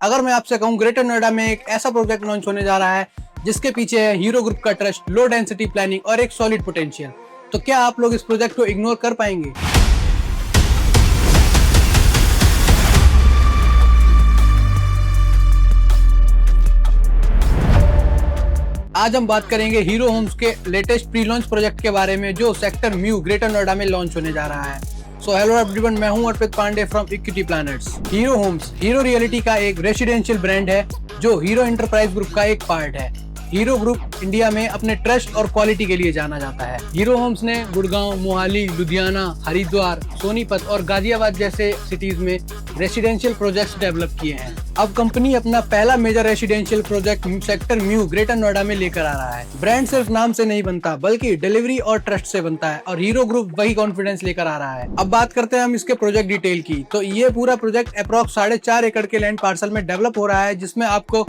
अगर मैं आपसे कहूँ ग्रेटर नोएडा में एक ऐसा प्रोजेक्ट लॉन्च होने जा रहा है जिसके पीछे है हीरो ग्रुप का ट्रस्ट, लो डेंसिटी प्लानिंग और एक सॉलिड पोटेंशियल, तो क्या आप लोग इस प्रोजेक्ट को इग्नोर कर पाएंगे? आज हम बात करेंगे हीरो होम्स के लेटेस्ट प्री लॉन्च प्रोजेक्ट के बारे में जो सेक्टर म्यू ग्रेटर नोएडा में लॉन्च होने जा रहा है। सो हेलो एवरीवन, मैं हूं Arpit Pandey from Equity Planets. Hero Homes Hero Realty का एक रेसिडेंशियल ब्रांड है जो हीरो एंटरप्राइज ग्रुप का एक पार्ट है। हीरो ग्रुप इंडिया में अपने ट्रस्ट और क्वालिटी के लिए जाना जाता है। हीरो होम्स ने गुड़गांव, मोहाली, लुधियाना, हरिद्वार, सोनीपत और गाजियाबाद जैसे सिटीज में रेसिडेंशियल प्रोजेक्ट्स डेवलप किए हैं। अब कंपनी अपना पहला major residential project sector mu greater Noida में लेकर आ रहा है। ब्रांड सिर्फ नाम से नहीं बनता बल्कि डिलीवरी और ट्रस्ट से बनता है और हीरो ग्रुप वही कॉन्फिडेंस लेकर आ रहा है। अब बात करते हैं हम इसके प्रोजेक्ट डिटेल की। तो ये पूरा प्रोजेक्ट अप्रॉक्स 4.5 एकड़ के लैंड पार्सल में डेवलप हो रहा है, जिसमें आपको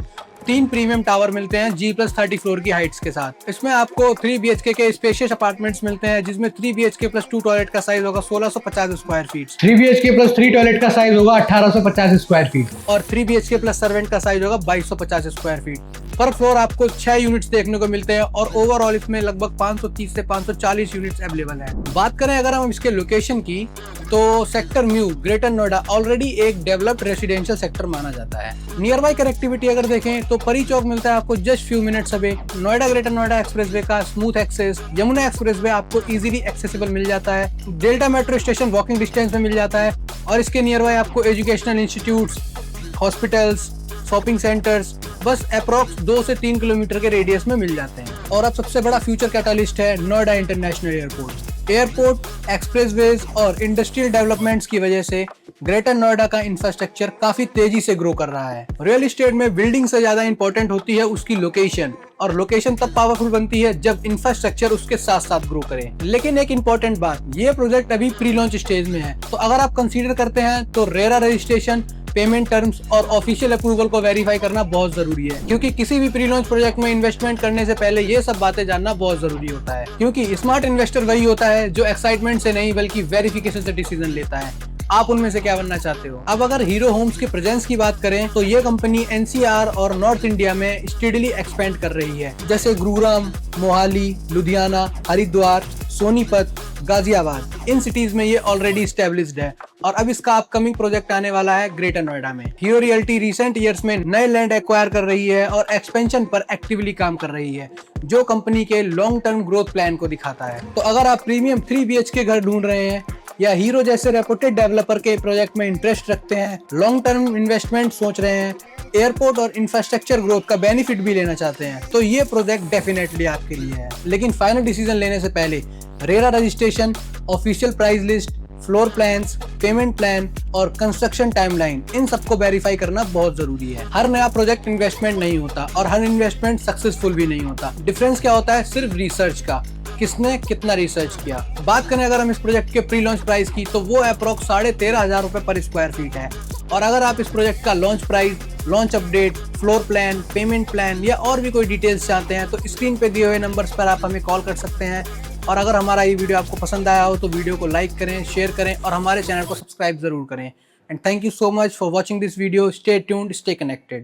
3 प्रीमियम टावर मिलते हैं G+30 फ्लोर की हाइट्स के साथ। इसमें आपको 3 BHK के स्पेशियस अपार्टमेंट्स मिलते हैं, जिसमें 3 BHK प्लस 2 टॉयलेट का साइज होगा 1650 square feet, 3 BHK plus 3 toilet का साइज होगा 1850 स्क्वायर फीट और 3 BHK प्लस सर्वेंट का साइज होगा 2250 स्क्वायर फीट। पर फ्लोर आपको 6 यूनिट्स देखने को मिलते हैं और ओवरऑल इसमें लगभग 530 से 540 यूनिट्स अवेलेबल है। बात करें अगर हम इसके लोकेशन की, तो sector mu greater Noida already एक डेवलप्ड रेसिडेंशियल सेक्टर माना जाता है। नियर बाय कनेक्टिविटी अगर देखें तो परी चौक मिलता है आपको just few minutes away, Noida greater Noida expressway का स्मूथ एक्सेस, यमुना एक्सप्रेसवे आपको इजीली एक्सेसिबल मिल जाता है, delta metro station walking distance में मिल जाता है और इसके नियर बाय आपको educational institutes, hospitals, shopping centres बस अप्रॉक्स 2 से 3 किलोमीटर के रेडियस में मिल जाते हैं। और अब सबसे बड़ा फ्यूचर कैटालिस्ट है नोएडा इंटरनेशनल एयरपोर्ट, एक्सप्रेसवेज और इंडस्ट्रियल डेवलपमेंट्स की वजह से ग्रेटर नोएडा का इंफ्रास्ट्रक्चर काफी तेजी से ग्रो कर रहा है। रियल एस्टेट में बिल्डिंग से ज्यादा इंपॉर्टेंट होती है उसकी लोकेशन, और लोकेशन तब पावरफुल बनती है जब इंफ्रास्ट्रक्चर उसके साथ साथ ग्रो करे। लेकिन एक इंपॉर्टेंट बात, ये प्रोजेक्ट अभी प्री लॉन्च स्टेज में है, तो अगर आप कंसीडर करते हैं तो रेरा रजिस्ट्रेशन, पेमेंट टर्म्स और ऑफिशियल अप्रूवल को वेरीफाई करना बहुत जरूरी है, क्योंकि किसी भी प्री लॉन्च प्रोजेक्ट में इन्वेस्टमेंट करने से पहले ये सब बातें जानना बहुत जरूरी होता है। क्योंकि स्मार्ट इन्वेस्टर वही होता है जो एक्साइटमेंट से नहीं बल्कि वेरिफिकेशन से डिसीजन लेता है। आप उनमें से क्या बनना चाहते हो? अब अगर हीरो होम्स के प्रेजेंस की बात करें तो ये कंपनी NCR और नॉर्थ इंडिया में स्टेडली एक्सपेंड कर रही है, जैसे गुरुग्राम, मोहाली, लुधियाना, हरिद्वार, सोनीपत, गाजियाबाद। इन सिटीज में ये ऑलरेडी स्टैब्लिश्ड है और अब इसका अपकमिंग प्रोजेक्ट आने वाला है ग्रेटर नोएडा में। हीरो रियल्टी रिसेंट ईयर्स में नए लैंड एक्वायर कर रही है और एक्सपेंशन पर एक्टिवली काम कर रही है, जो कंपनी के लॉन्ग टर्म ग्रोथ प्लान को दिखाता है। तो अगर आप प्रीमियम 3 BHK घर ढूंढ रहे हैं या हीरो जैसे रेपुटेड डेवलपर के प्रोजेक्ट में इंटरेस्ट रखते हैं, लॉन्ग टर्म इन्वेस्टमेंट सोच रहे हैं, एयरपोर्ट और इंफ्रास्ट्रक्चर ग्रोथ का बेनिफिट भी लेना चाहते हैं, तो ये प्रोजेक्ट डेफिनेटली आपके लिए है। लेकिन फाइनल डिसीजन लेने से पहले RERA registration, official price list, floor plans, payment plan और कंस्ट्रक्शन टाइमलाइन, इन सबको वेरीफाई करना बहुत जरूरी है। हर नया प्रोजेक्ट इन्वेस्टमेंट नहीं होता और हर इन्वेस्टमेंट सक्सेसफुल भी नहीं होता। डिफरेंस क्या होता है? सिर्फ रिसर्च का, किसने कितना रिसर्च किया। बात करें अगर हम इस प्रोजेक्ट के प्री लॉन्च प्राइस की, तो वो अप्रॉक्स 13,500 रुपए पर स्क्वायर फीट है। और अगर आप इस प्रोजेक्ट का launch price, launch update, floor plan, payment plan या और भी कोई डिटेल्स चाहते हैं तो स्क्रीन पे दिए हुए नंबर्स पर आप हमें कॉल कर सकते हैं। और अगर हमारा ये वीडियो आपको पसंद आया हो तो वीडियो को लाइक करें, शेयर करें और हमारे चैनल को सब्सक्राइब जरूर करें। And thank you so much for watching this video. Stay tuned, stay connected.